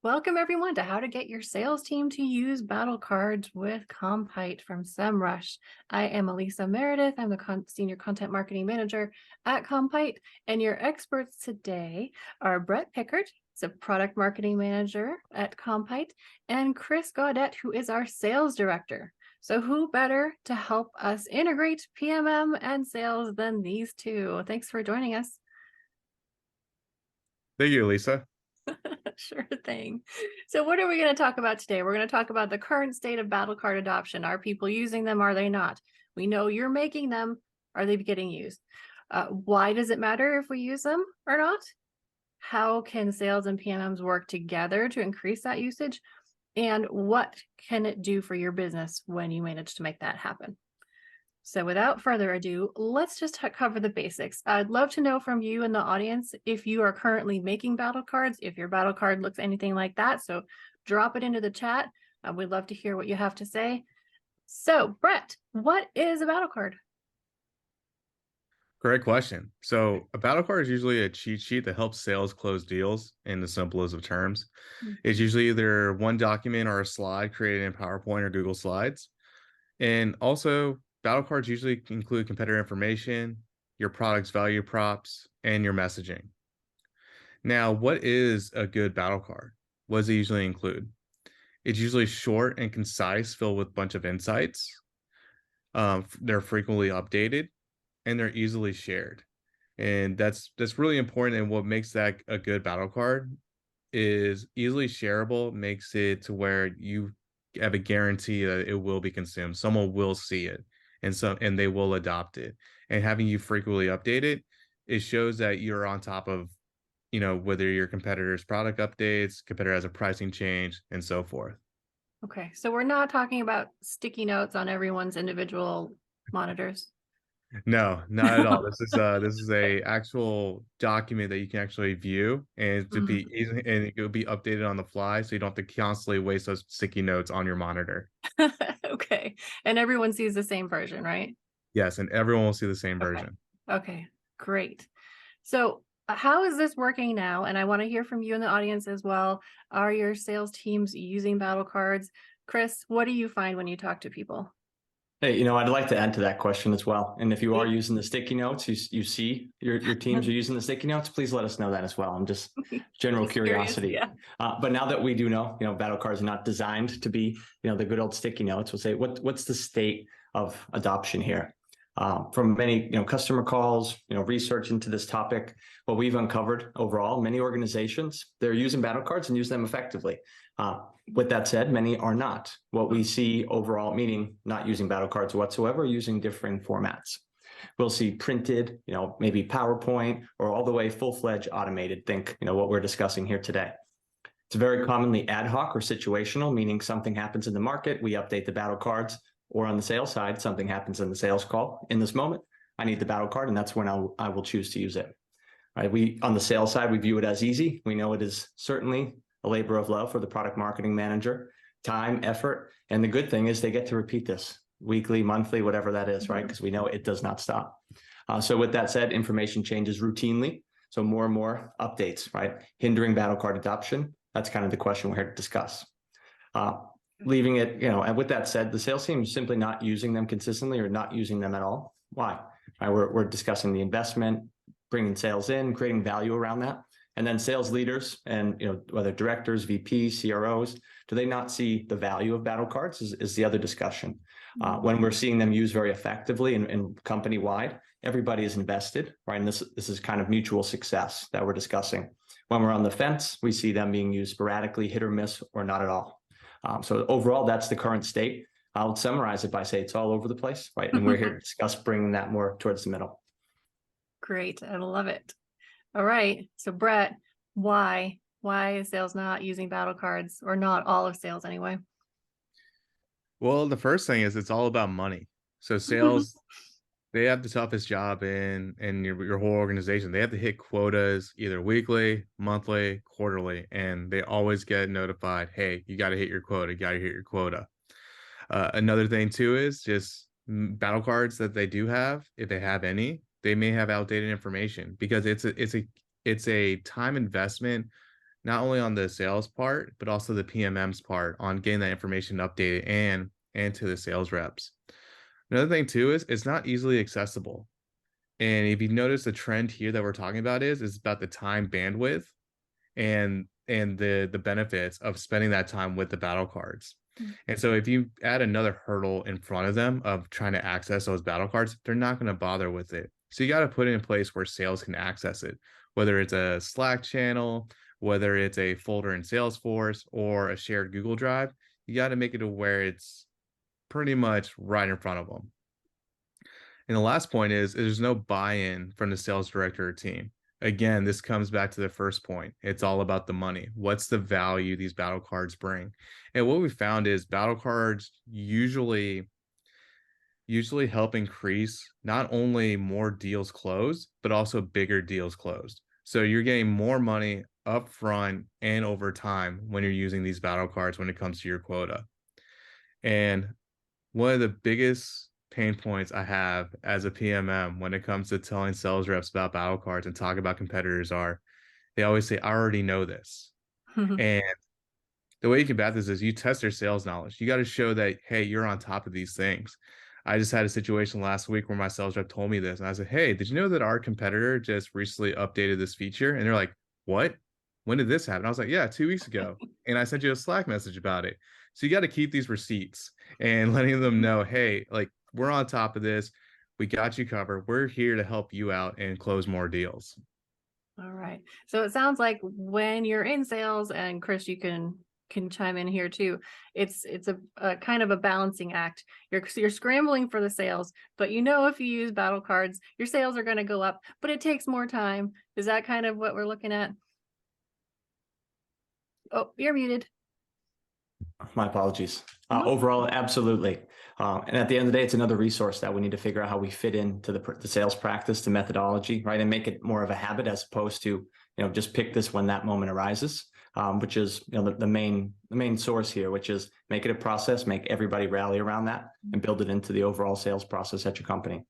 Welcome everyone to how to get your sales team to use battle cards with Kompyte from SEMrush. I am Elisa Meredith. I'm the Senior Content Marketing Manager at Kompyte, and your experts today are Brett Pickard, who's a Product Marketing Manager at Kompyte, and Chris Gaudette, who is our Sales Director. So who better to help us integrate PMM and sales than these two? Thanks for joining us. Thank you, Lisa. Sure thing. So what are we going to talk about today? We're going to talk about the current state of battle card adoption. Are people using them? Are they not? We know you're making them. Are they getting used? Why does it matter if we use them or not? How can sales and PMMs work together to increase that usage? And what can it do for your business when you manage to make that happen? So without further ado, let's just cover the basics. I'd love to know from you in the audience if you are currently making battle cards, if your battle card looks anything like that. So drop it into the chat. We'd love to hear what you have to say. So Brett, what is a battle card? Great question. So a battle card is usually a cheat sheet that helps sales close deals in the simplest of terms. It's usually either one document or a slide created in PowerPoint or Google Slides. And also, battle cards usually include competitor information, your product's value props, and your messaging. Now, what is a good battle card? What does it usually include? It's usually short and concise, filled with a bunch of insights. They're frequently updated, and they're easily shared. And that's really important. And what makes that a good battle card is easily shareable, makes it to where you have a guarantee that it will be consumed. Someone will see it and they will adopt it. And having you frequently update it, it shows that you're on top of, whether your competitor's product updates, competitor has a pricing change, and so forth. Okay, so we're not talking about sticky notes on everyone's individual monitors. No, not at all. This is a actual document that you can actually view and to be easy, and it will be updated on the fly, so you don't have to constantly waste those sticky notes on your monitor. Okay, and everyone sees the same version, right? Yes, and everyone will see the same Okay. version. Okay, great. So how is this working now? And I want to hear from you in the audience as well. Are your sales teams using battle cards? Chris, what do you find when you talk to people? Hey, I'd like to add to that question as well. And if you are using the sticky notes, you see your teams are using the sticky notes, please let us know that as well. I'm just general Just curious, curiosity. yeah. But now that we do know, battle cards are not designed to be, the good old sticky notes. We'll say, what's the state of adoption here? From many, customer calls, research into this topic, what we've uncovered overall, many organizations, they're using battle cards and use them effectively. With that said, many are not. What we see overall, meaning not using battle cards whatsoever, using differing formats. We'll see printed, maybe PowerPoint, or all the way full-fledged automated. Think, what we're discussing here today. It's very commonly ad hoc or situational, meaning something happens in the market, we update the battle cards, or on the sales side, something happens in the sales call. In this moment, I need the battle card, and that's when I will choose to use it. Right? On the sales side, we view it as easy. We know it is certainly a labor of love for the product marketing manager, time, effort. And the good thing is they get to repeat this weekly, monthly, whatever that is, right? Because we know it does not stop. So with that said, information changes routinely. So more and more updates, right? Hindering battle card adoption. That's kind of the question we're here to discuss. Leaving it, and with that said, the sales team is simply not using them consistently or not using them at all. Why? Right, we're discussing the investment, bringing sales in, creating value around that. And then sales leaders and, whether directors, VPs, CROs, do they not see the value of battle cards is the other discussion. When we're seeing them used very effectively and company-wide, everybody is invested, right? And this is kind of mutual success that we're discussing. When we're on the fence, we see them being used sporadically, hit or miss, or not at all. So overall, that's the current state. I'll summarize it by saying it's all over the place, right? And we're here to discuss bringing that more towards the middle. Great, I love it. All right, so Brett, why is sales not using battle cards, or not all of sales anyway? Well, the first thing is it's all about money. So sales, they have the toughest job in your whole organization. They have to hit quotas either weekly, monthly, quarterly, and they always get notified, hey, you got to hit your quota, you got to hit your quota. Another thing too is just battle cards that they do have, if they have any, they may have outdated information because it's a time investment not only on the sales part, but also the PMM's part on getting that information updated and to the sales reps. Another thing too is it's not easily accessible. And if you notice the trend here that we're talking about is about the time bandwidth and the benefits of spending that time with the battle cards. And so if you add another hurdle in front of them of trying to access those battle cards, they're not going to bother with it. So you got to put it in place where sales can access it, whether it's a Slack channel, whether it's a folder in Salesforce or a shared Google Drive. You got to make it to where it's pretty much right in front of them. And the last point is there's no buy-in from the sales director or team. Again, this comes back to the first point. It's all about the money. What's the value these battle cards bring? And what we found is battle cards usually help increase not only more deals closed, but also bigger deals closed. So you're getting more money up front and over time when you're using these battle cards when it comes to your quota. And one of the biggest pain points I have as a PMM when it comes to telling sales reps about battle cards and talk about competitors are they always say, I already know this. And the way you combat this is you test their sales knowledge. You got to show that, hey, you're on top of these things. I just had a situation last week where my sales rep told me this. And I said, hey, did you know that our competitor just recently updated this feature? And they're like, what? When did this happen? I was like, yeah, 2 weeks ago. And I sent you a Slack message about it. So you got to keep these receipts and letting them know, hey, like, we're on top of this. We got you covered. We're here to help you out and close more deals. All right. So it sounds like when you're in sales, and Chris, you can chime in here too. It's a kind of a balancing act. You're scrambling for the sales, but if you use battle cards, your sales are going to go up, but it takes more time. Is that kind of what we're looking at? Oh, you're muted. My apologies. Overall, absolutely. And at the end of the day, it's another resource that we need to figure out how we fit into the sales practice, the methodology, right? And make it more of a habit as opposed to, just pick this when that moment arises, which is, the main source here, which is make it a process, make everybody rally around that and build it into the overall sales process at your company.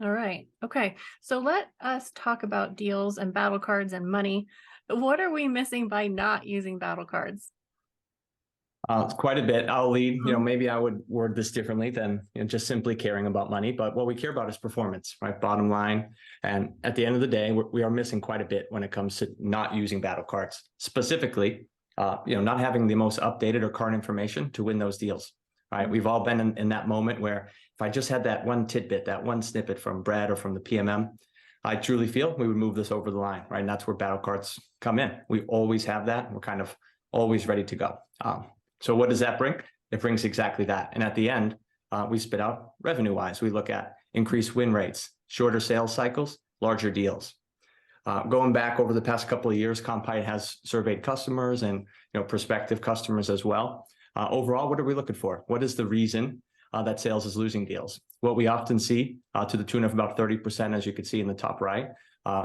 All right. Okay. So let us talk about deals and battle cards and money. What are we missing by not using battle cards? It's quite a bit. I'll lead, maybe I would word this differently than just simply caring about money, but what we care about is performance, right? Bottom line. And at the end of the day, we are missing quite a bit when it comes to not using battle cards, specifically, not having the most updated or current information to win those deals, right? We've all been in that moment where if I just had that one tidbit, that one snippet from Brad or from the PMM, I truly feel we would move this over the line, right? And that's where battle cards come in. We always have that. We're kind of always ready to go. So what does that bring? It brings exactly that. And at the end, we spit out revenue-wise. We look at increased win rates, shorter sales cycles, larger deals. Going back over the past couple of years, Kompyte has surveyed customers and prospective customers as well. Overall, what are we looking for? What is the reason that sales is losing deals? What we often see to the tune of about 30%, as you can see in the top right,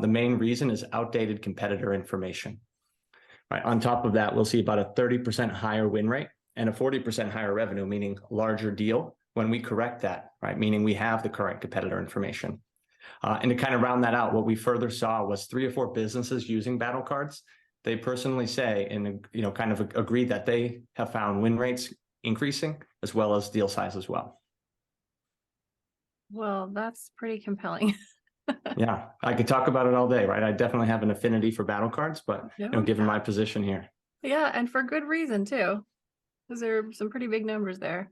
the main reason is outdated competitor information. Right. On top of that, we'll see about a 30% higher win rate and a 40% higher revenue, meaning larger deal when we correct that, right? Meaning we have the current competitor information. And to kind of round that out, what we further saw was 3 or 4 businesses using battle cards. They personally say and kind of agree that they have found win rates increasing as well as deal size as well. Well, that's pretty compelling. Yeah, I could talk about it all day, right? I definitely have an affinity for battle cards, but given my position here. Yeah, and for good reason too, because there are some pretty big numbers there.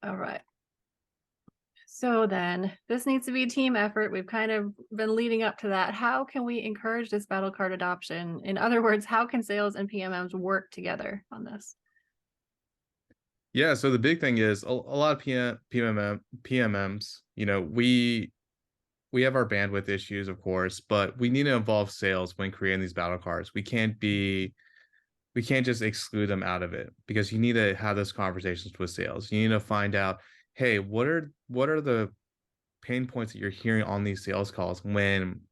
All right. So then this needs to be a team effort. We've kind of been leading up to that. How can we encourage this battle card adoption? In other words, how can sales and PMMs work together on this? Yeah, so the big thing is a lot of PMMs, we have our bandwidth issues, of course, but we need to involve sales when creating these battle cards. We can't just exclude them out of it because you need to have those conversations with sales. You need to find out, hey, what are the pain points that you're hearing on these sales calls when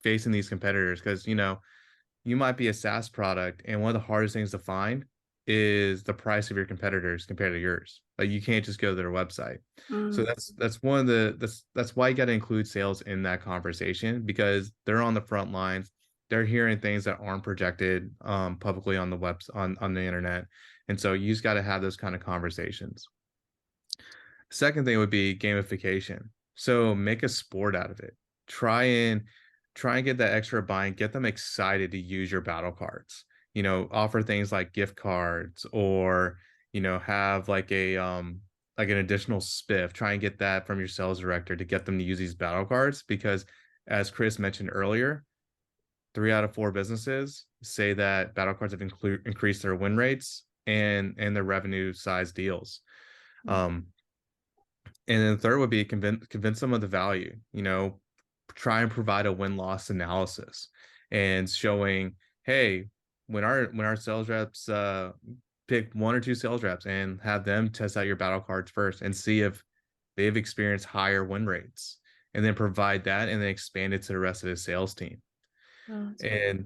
facing these competitors? Because you might be a SaaS product, and one of the hardest things to find is the price of your competitors compared to yours. Like you can't just go to their website. So that's one of that's why you got to include sales in that conversation because they're on the front lines. they're hearing things that aren't projected publicly on the on the internet. And so you just got to have those kind of conversations. Second thing would be gamification. So make a sport out of it. Try and get that extra buy-in, get them excited to use your battle cards. You know, offer things like gift cards, or, you know, have like an additional spiff. Try and get that from your sales director to get them to use these battle cards, because as Chris mentioned earlier, 3 out of 4 businesses say that battle cards have increased their win rates and their revenue size deals. Um, and then the third would be convince them of the value. You know, try and provide a win-loss analysis and showing, hey, when our sales reps pick 1 or 2 sales reps and have them test out your battle cards first and see if they've experienced higher win rates, and then provide that and then expand it to the rest of the sales team. Oh, And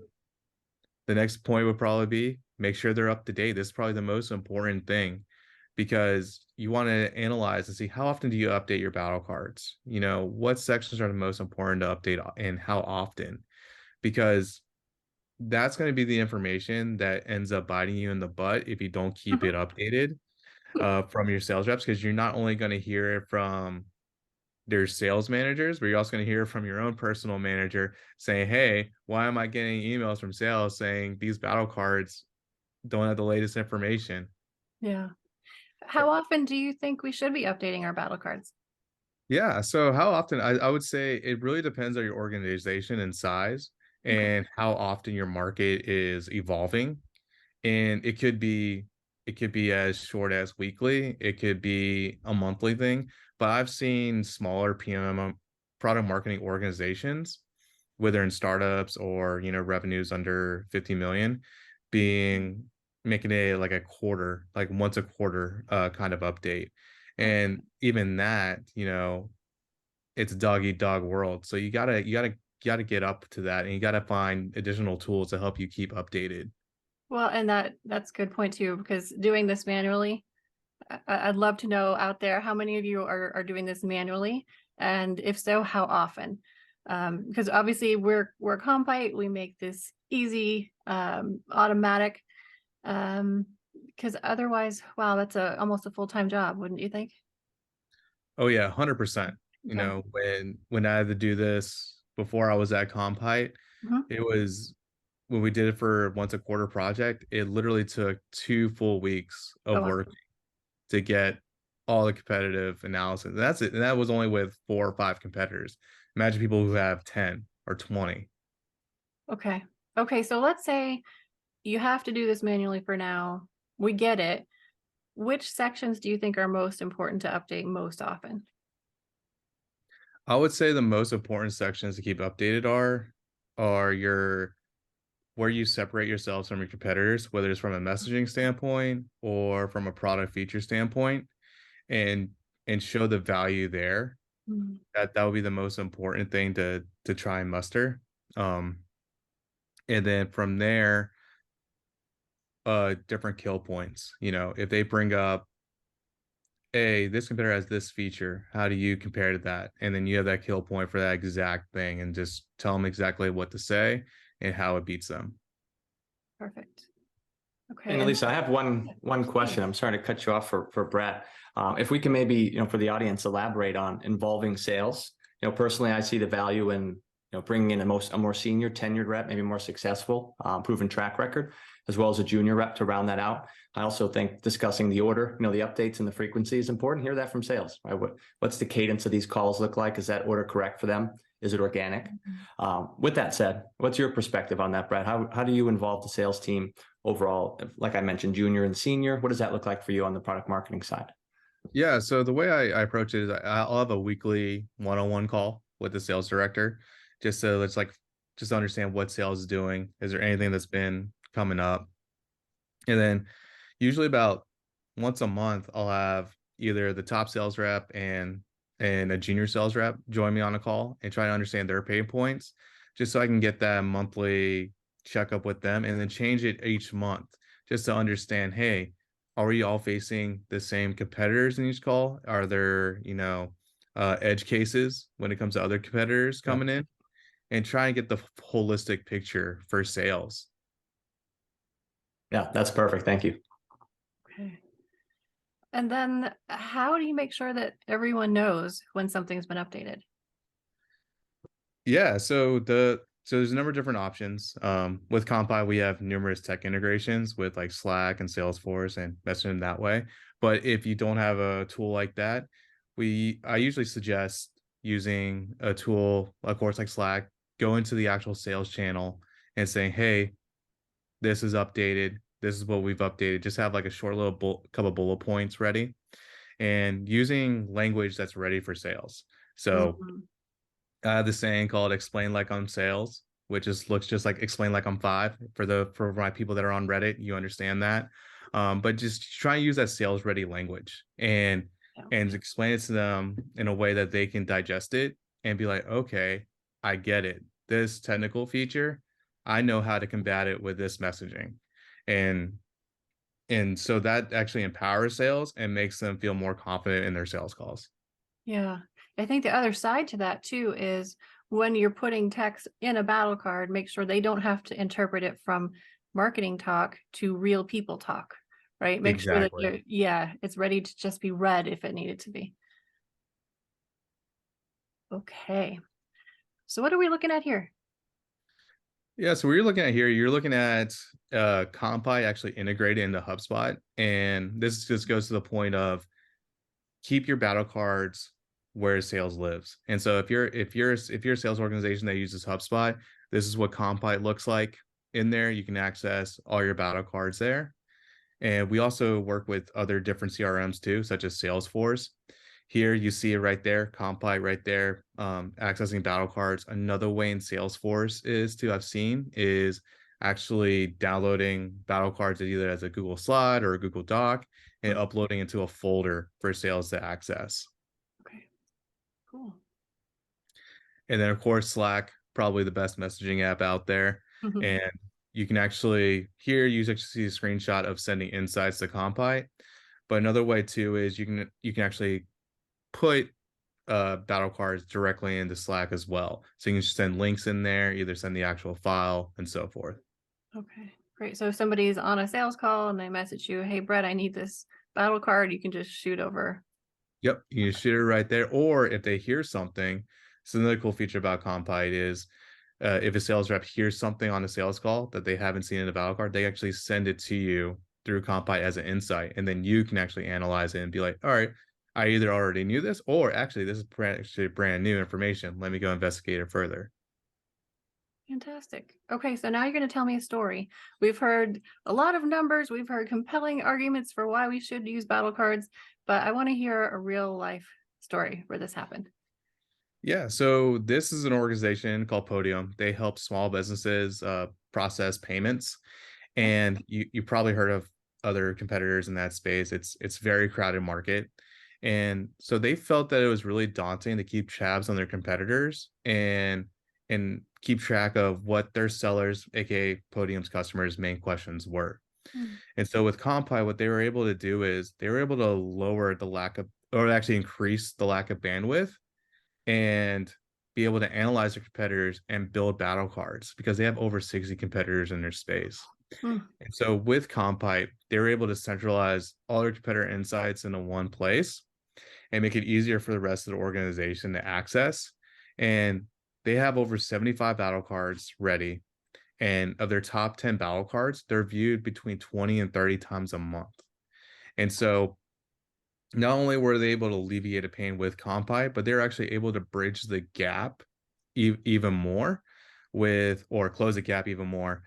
the next point would probably be make sure they're up to date. This is probably the most important thing, because you want to analyze and see how often do you update your battle cards? You know, what sections are the most important to update and how often? Because that's going to be the information that ends up biting you in the butt if you don't keep it updated from your sales reps, because you're not only going to hear it from their sales managers, but you're also going to hear from your own personal manager saying, hey, why am I getting emails from sales saying these battle cards don't have the latest information? yeah. How often do you think we should be updating our battle cards? Yeah. So how often? I would say it really depends on your organization and size Okay. and how often your market is evolving. And it could be as short as weekly, it could be a monthly thing. But I've seen smaller PMM product marketing organizations, whether in startups or, you know, revenues under 50 million, being making it like a quarter, like once a quarter kind of update. And even that, you know, it's dog eat dog world. So you gotta get up to that, and you gotta find additional tools to help you keep updated. Well, and that's a good point too, because doing this manually, I'd love to know out there how many of you are doing this manually, and if so, how often? Because obviously we're Kompyte, we make this easy, automatic. Because otherwise, wow, that's almost a full-time job, wouldn't you think? Oh yeah, 100%. You Okay. know, when I had to do this before I was at Kompyte, Mhm. it was when we did it for once a quarter project, it literally took 2 full weeks Oh, of wow. work to get all the competitive analysis. And that's it. And that was only with 4 or 5 competitors. Imagine people who have 10 or 20. Okay. Okay, so let's say you have to do this manually for now. We get it. Which sections do you think are most important to update most often? I would say the most important sections to keep updated are your where you separate yourselves from your competitors, whether it's from a messaging standpoint or from a product feature standpoint, and show the value there. Mm. That would be the most important thing to try and muster. Um, and then from there, different kill points. You know, if they bring up, hey, this competitor has this feature, how do you compare to that? And then you have that kill point for that exact thing, and just tell them exactly what to say and how it beats them. Perfect. Okay. And And Elisa, I have one question. I'm sorry to cut you off for Brett. If we can maybe, for the audience, elaborate on involving sales. Personally, I see the value in, bringing in a more senior tenured rep, maybe more successful, proven track record, as well as a junior rep to round that out. I also think discussing the order, the updates and the frequency is important. Hear that from sales, right? What's the cadence of these calls look like? Is that order correct for them? Is it organic? With that said, what's your perspective on that, Brett? How do you involve the sales team overall? Like I mentioned, junior and senior, what does that look like for you on the product marketing side? Yeah, so the way I approach it is I'll have a weekly one-on-one call with the sales director, just so it's like just understand what sales is doing. Is there anything that's been coming up? And then usually about once a month, I'll have either the top sales rep and a junior sales rep join me on a call and try to understand their pain points, just so I can get that monthly checkup with them, and then change it each month just to understand, hey, are we all facing the same competitors in each call? Are there, edge cases when it comes to other competitors Yeah. coming in? and try and get the holistic picture for sales. Yeah, that's perfect. Thank you. Okay. And then how do you make sure that everyone knows when something's been updated? Yeah, so there's a number of different options. With Kompyte, we have numerous tech integrations with like Slack and Salesforce and messaging that way. But if you don't have a tool like that, I usually suggest using a tool, of course, like Slack, go into the actual sales channel and saying, hey, this is updated. This is what we've updated. Just have like a short little couple bullet points ready and using language that's ready for sales. So Mhm. the saying called "explain like I'm sales," which looks just like "explain like I'm five" for my people that are on Reddit. You understand that, but just try and use that sales ready language Yeah. and explain it to them in a way that they can digest it and be like, okay, I get it. This technical feature, I know how to combat it with this messaging, and so that actually empowers sales and makes them feel more confident in their sales calls. Yeah. I think the other side to that too is when you're putting text in a battle card, make sure they don't have to interpret it from marketing talk to real people talk, right? Make sure that Exactly. it's ready to just be read if it needed to be. Okay. So what are we looking at here? Yeah, so what you're looking at here, you're looking at Kompyte actually integrated into HubSpot, and this just goes to the point of keep your battle cards where sales lives. And so if you're a sales organization that uses HubSpot, this is what Kompyte looks like in there. You can access all your battle cards there. And we also work with other different CRMs too, such as Salesforce. Here you see it right there, Kompyte right there, accessing battle cards. Another way in Salesforce is to I've seen is actually downloading battle cards either as a Google slide or a Google Doc and Mm. uploading into a folder for sales to access. Okay. Cool. And then of course Slack, probably the best messaging app out there. Mhm. And you can actually here you actually see a screenshot of sending insights to Kompyte. But another way too is you can actually put battle cards directly into Slack as well. So you can just send links in there, either send the actual file and so forth. Okay. Great. So if somebody's on a sales call and they message you, hey, Brett, I need this battle card, you can just shoot over. Yep, you can shoot it right there. Or if they hear something, so another cool feature about Kompyte is if a sales rep hears something on a sales call that they haven't seen in a battle card, they actually send it to you through Kompyte as an insight, and then you can actually analyze it and be like, all right, I either already knew this, or actually this is actually brand new information. Let me go investigate it further. Fantastic. Okay, so now you're going to tell me a story. We've heard a lot of numbers, we've heard compelling arguments for why we should use battle cards, but I want to hear a real life story where this happened. Yeah, so this is an organization called Podium. They help small businesses process payments, Okay. and you probably heard of other competitors in that space. It's very crowded market, and so they felt that it was really daunting to keep tabs on their competitors and keep track of what their sellers, aka Podium's customers, main questions were. Hmm. And so with Kompyte, what they were able to do is they were able to lower the lack of, or actually increase the lack of bandwidth and be able to analyze their competitors and build battle cards because they have over 60 competitors in their space. Hmm. And so with Kompyte, they were able to centralize all their competitor insights into one place and make it easier for the rest of the organization to access. And they have over 75 battle cards ready. And of their top 10 battle cards, they're viewed between 20 and 30 times a month. And so not only were they able to alleviate a pain with Kompyte, but they're actually able to bridge the gap even more with, or close the gap even more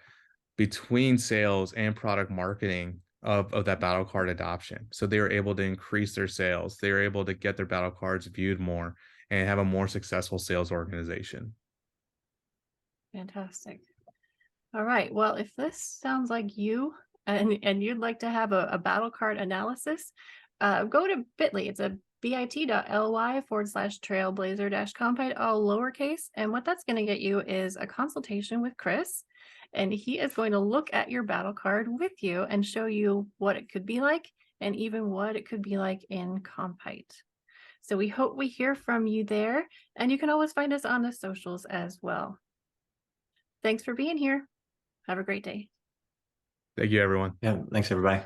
between sales and product marketing of that battle card adoption. So they were able to increase their sales. They were able to get their battle cards viewed more and have a more successful sales organization. Fantastic. All right. Well, if this sounds like you and you'd like to have a battle card analysis, go to Bitly. It's a bit.ly/trailblazer-kompyte, all lowercase. And what that's going to get you is a consultation with Chris. And he is going to look at your battle card with you and show you what it could be like and even what it could be like in Kompyte. So we hope we hear from you there. And you can always find us on the socials as well. Thanks for being here. Have a great day. Thank you, everyone. Yeah, thanks everybody.